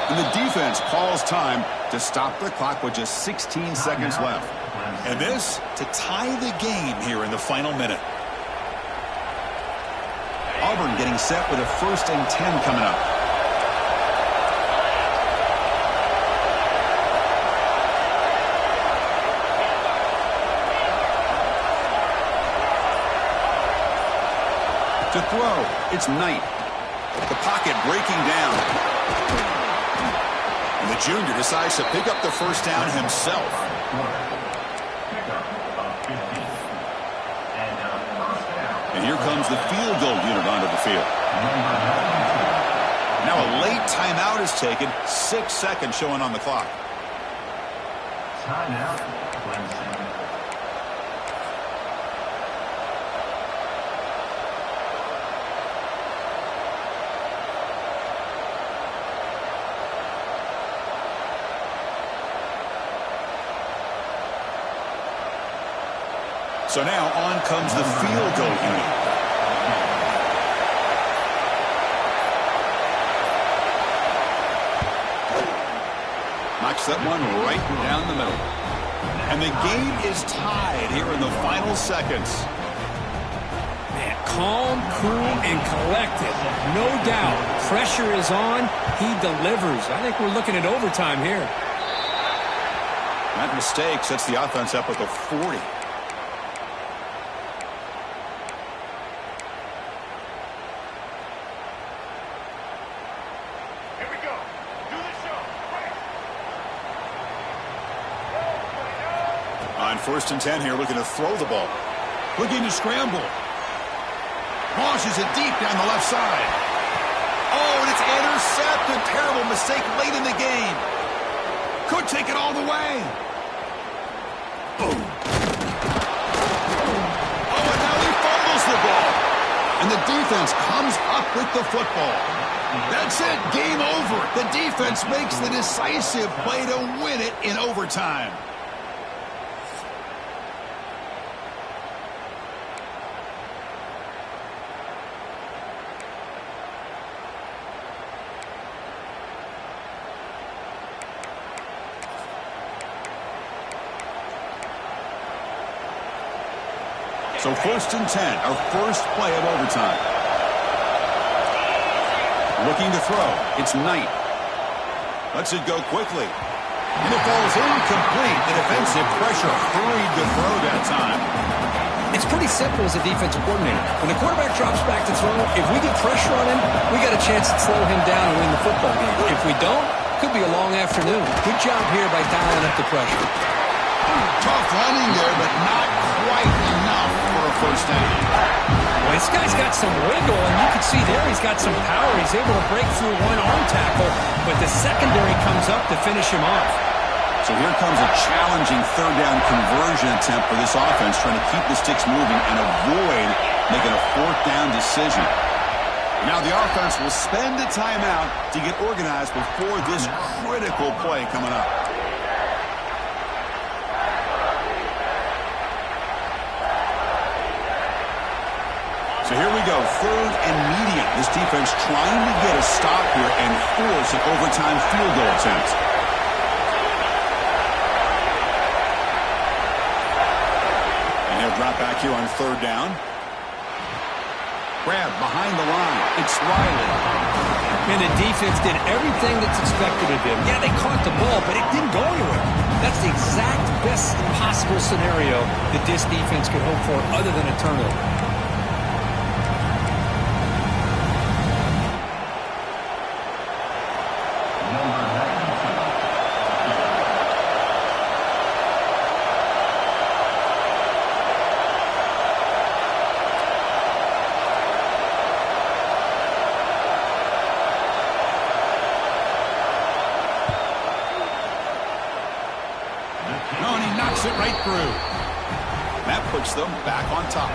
And the defense calls time to stop the clock with just 16 seconds left. And this to tie the game here in the final minute. Auburn getting set with a 1st and 10 coming up. To throw, it's Knight. The pocket breaking down. And the junior decides to pick up the first down himself. And here comes the field goal unit onto the field. Now a late timeout is taken. 6 seconds showing on the clock. Timeout. So now on comes the field goal unit. Knocks that one right down the middle. And the game is tied here in the final seconds. Man, calm, cool, and collected. No doubt. Pressure is on. He delivers. I think we're looking at overtime here. That mistake sets the offense up with a 40. On 1st and 10 here, looking to throw the ball. Looking to scramble. Launches it deep down the left side. Oh, and it's intercepted. Terrible mistake late in the game. Could take it all the way. Boom. Oh, and now he fumbles the ball. And the defense comes up with the football. That's it. Game over. The defense makes the decisive play to win it in overtime. So 1st and 10, our first play of overtime. Looking to throw. It's Knight. Lets it go quickly. And it falls incomplete. The defensive pressure hurried to throw that time. It's pretty simple as a defensive coordinator. When the quarterback drops back to throw, if we get pressure on him, we got a chance to slow him down and win the football game. If we don't, could be a long afternoon. Good job here by dialing up the pressure. Tough running there, but not quite enough for a first down. Well, this guy's got some wiggle, and you can see there he's got some power. He's able to break through one arm tackle, but the secondary comes up to finish him off. So here comes a challenging third down conversion attempt for this offense, trying to keep the sticks moving and avoid making a fourth down decision. Now the offense will spend a timeout to get organized before this critical play coming up. So here we go, third and medium. This defense trying to get a stop here and force an overtime field goal attempt. And he'll drop back here on third down. Grab behind the line. It's Riley. And the defense did everything that's expected of them. Yeah, they caught the ball, but it didn't go anywhere. That's the exact best possible scenario that this defense could hope for other than a turnover. Right through. That puts them back on top.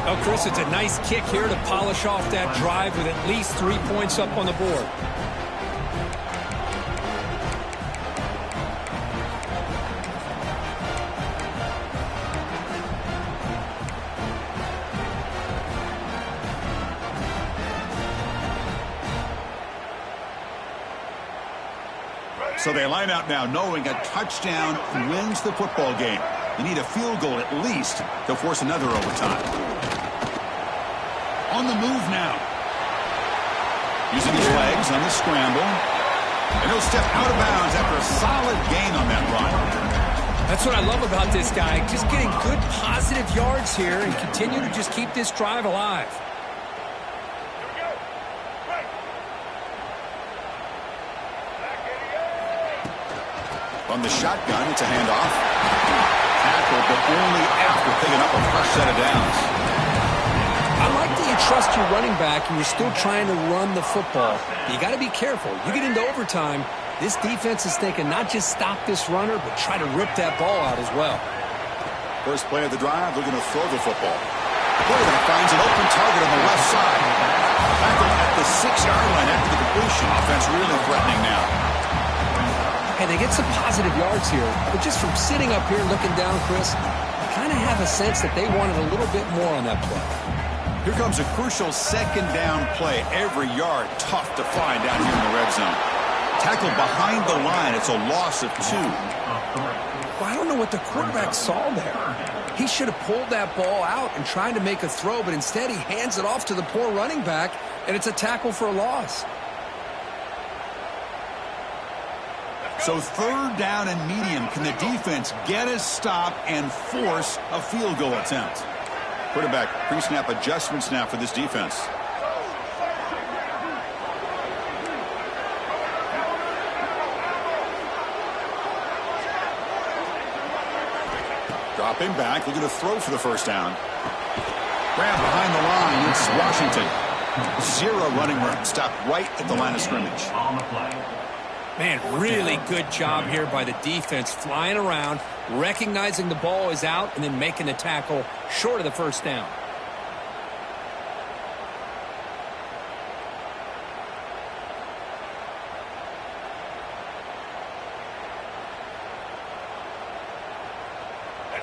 Oh, Chris, it's a nice kick here to polish off that drive with at least 3 points up on the board. So they line out now knowing a touchdown wins the football game. You need a field goal at least to force another overtime. On the move now. Using his legs on the scramble. And he'll step out of bounds after a solid gain on that run. That's what I love about this guy. Just getting good positive yards here and continue to just keep this drive alive. From the shotgun, it's a handoff. Tackle, but only after picking up a fresh set of downs. I like that you trust your running back and you're still trying to run the football. You got to be careful. You get into overtime, this defense is thinking not just stop this runner, but try to rip that ball out as well. First play of the drive, they're going to throw the football. Quarterback finds an open target on the left side. Tackle at the 6-yard line after the completion. Offense really threatening now. Hey, they get some positive yards here, but just from sitting up here looking down, Chris, I kind of have a sense that they wanted a little bit more on that play. Here comes a crucial second down play. Every yard tough to find down here in the red zone. Tackle behind the line. It's a loss of 2. Well, I don't know what the quarterback saw there. He should have pulled that ball out and tried to make a throw, but instead he hands it off to the poor running back, and it's a tackle for a loss. So third down and medium. Can the defense get a stop and force a field goal attempt? Quarterback pre-snap adjustments now for this defense. Dropping back, looking to throw for the first down. Grab behind the line, it's Washington. 0 running room, stopped right at the line of scrimmage. On the play. Man, really good job here by the defense, flying around, recognizing the ball is out, and then making the tackle short of the first down.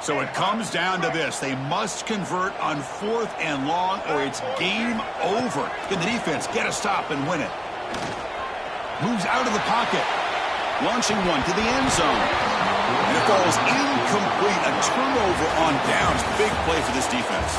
So it comes down to this. They must convert on 4th and long or it's game over. Can the defense get a stop and win it? Moves out of the pocket. Launching one to the end zone. And it falls incomplete. A turnover on downs. Big play for this defense.